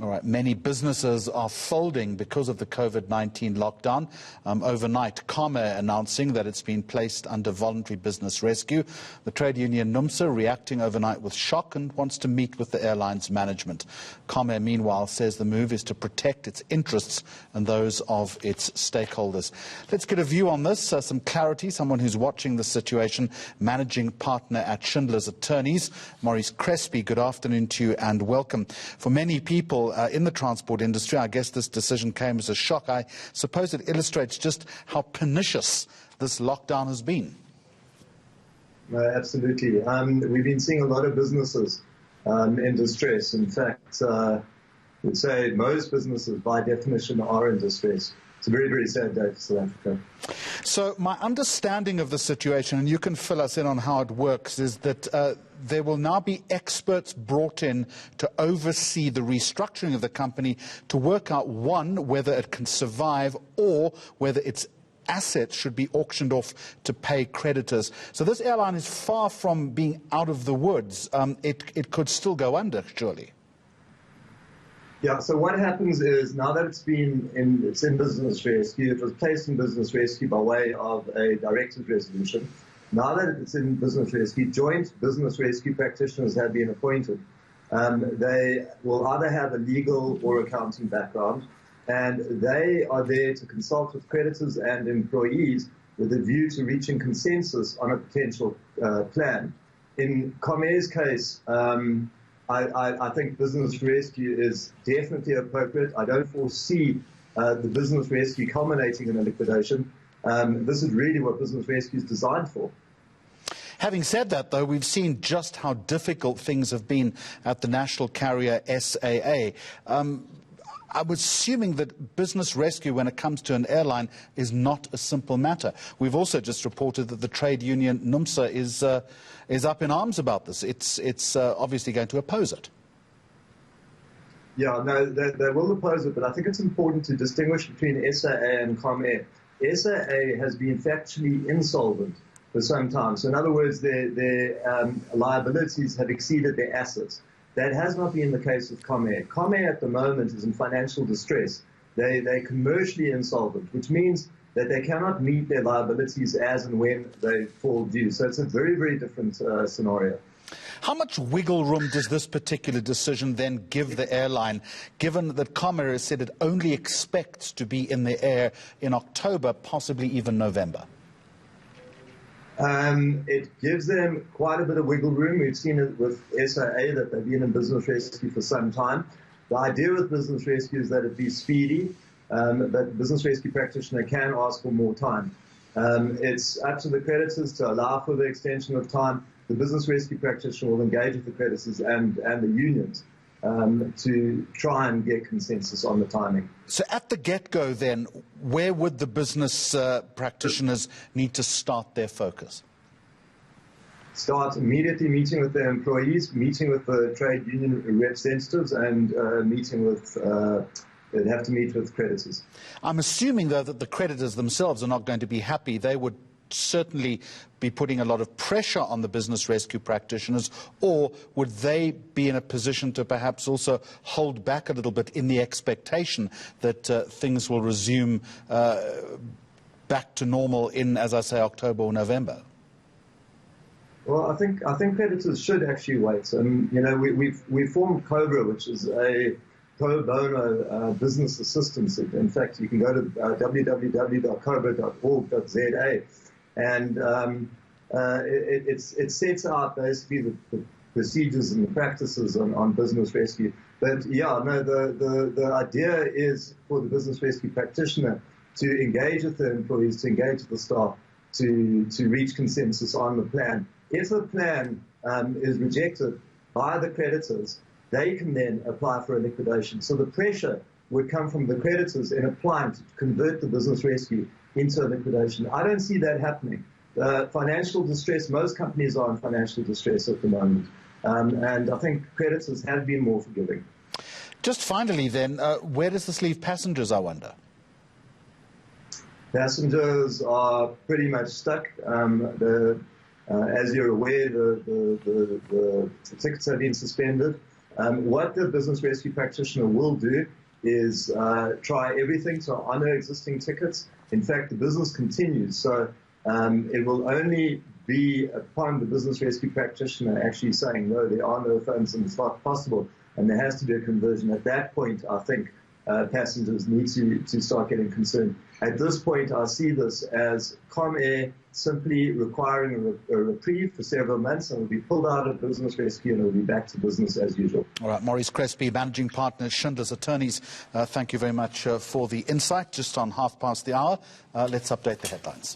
All right. Many businesses are folding because of the COVID-19 lockdown. Overnight, Comair announcing that it's been placed under voluntary business rescue. The trade union Numsa reacting overnight with shock and wants to meet with the airline's management. Comair, meanwhile, says the move is to protect its interests and those of its stakeholders. Let's get a view on this, some clarity. Someone who's watching the situation, managing partner at Schindler's Attorneys, Maurice Crespi. Good afternoon to you and welcome. For many people in the transport industry, I guess this decision came as a shock. I suppose it illustrates just how pernicious this lockdown has been. Absolutely. We've been seeing a lot of businesses in distress. In fact, I would say most businesses, by definition, are in distress. It's a very, very sad day for South Africa. So my understanding of the situation, and you can fill us in on how it works, is that there will now be experts brought in to oversee the restructuring of the company to work out, one, whether it can survive or whether its assets should be auctioned off to pay creditors. So this airline is far from being out of the woods. It could still go under, surely. Yeah, so what happens is now that it's in business rescue, it was placed in business rescue by way of a director's resolution. Now that it's in business rescue, joint business rescue practitioners have been appointed. They will either have a legal or accounting background, and they are there to consult with creditors and employees with a view to reaching consensus on a potential plan. In Comair's case, I think business rescue is definitely appropriate. I don't foresee the business rescue culminating in a liquidation. This is really what business rescue is designed for. Having said that, though, we've seen just how difficult things have been at the national carrier SAA. I'm assuming that business rescue, when it comes to an airline, is not a simple matter. We've also just reported that the trade union Numsa is up in arms about this. It's obviously going to oppose it. Yeah, no, they will oppose it, but I think it's important to distinguish between SAA and Comair. SAA has been factually insolvent for some time. So in other words, their liabilities have exceeded their assets. That has not been the case with Comair. Comair at the moment is in financial distress. They're commercially insolvent, which means that they cannot meet their liabilities as and when they fall due. So it's a very, very different scenario. How much wiggle room does this particular decision then give the airline, given that Comair has said it only expects to be in the air in October, possibly even November? It gives them quite a bit of wiggle room. We've seen it with SAA that they've been in business rescue for some time. The idea with business rescue is that it be speedy, but the business rescue practitioner can ask for more time. It's up to the creditors to allow for the extension of time. The business rescue practitioner will engage with the creditors and the unions to try and get consensus on the timing. So at the get-go then, where would the business practitioners need to start their focus? Start immediately meeting with their employees, meeting with the trade union representatives, and they'd have to meet with creditors. I'm assuming, though, that the creditors themselves are not going to be happy. They would certainly be putting a lot of pressure on the business rescue practitioners, or would they be in a position to perhaps also hold back a little bit in the expectation that things will resume back to normal in, as I say, October or November? Well, I think creditors should actually wait. We formed Cobra, which is a pro bono business assistance. In fact, you can go to www.cobra.org.za. And it sets out basically the procedures and the practices on business rescue. But yeah, no, the idea is for the business rescue practitioner to engage with the employees, to engage with the staff, to reach consensus on the plan. If the plan is rejected by the creditors, they can then apply for a liquidation. So the pressure would come from the creditors in applying to convert the business rescue into a liquidation. I don't see that happening. Financial distress, most companies are in financial distress at the moment. And I think creditors have been more forgiving. Just finally then, where does this leave passengers, I wonder? Passengers are pretty much stuck. As you're aware, the tickets have been suspended. What the business rescue practitioner will do is try everything to honor existing tickets. In fact, the business continues, so it will only be upon the business rescue practitioner actually saying, no, there are no funds and it's not possible, and there has to be a conversion. At that point, I think passengers need to start getting concerned. At this point, I see this as Comair simply requiring a reprieve for several months, and will be pulled out of business rescue and will be back to business as usual. All right, Maurice Crespi, Managing Partner, Schindler's Attorneys, thank you very much for the insight. Just on 1:30. Let's update the headlines.